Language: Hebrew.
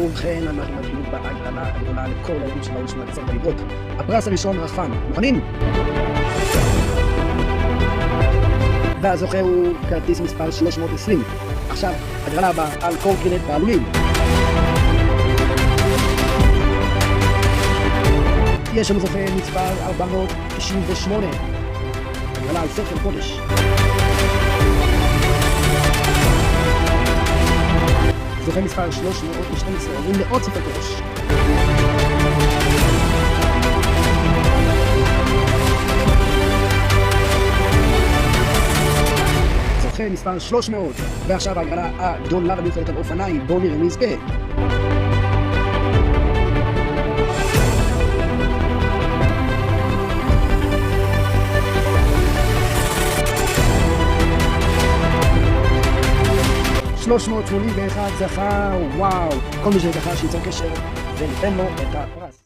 ובכן, אנחנו מתחילים בהגרלה הגדולה לכל הילדים של ההורים שמנצח בליגות. הפרס הראשון רחפן. מוכנים? והזוכה הוא כרטיס מספר 320. עכשיו, הגרלה הבאה על קורקינט בעלויים. יש לנו זוכה מספר 498. הגרלה על ספר קודש. זוכה מספר 312, עוברים לעוד ספר קודש. זוכה מספר 300, ועכשיו ההגרלה הגדולה המיוחדת על אופניים. בואו נראה מי יזכה. $381 זכה, וואו, כל מי שזכה שיצור קשר וניתן לו את הפרס.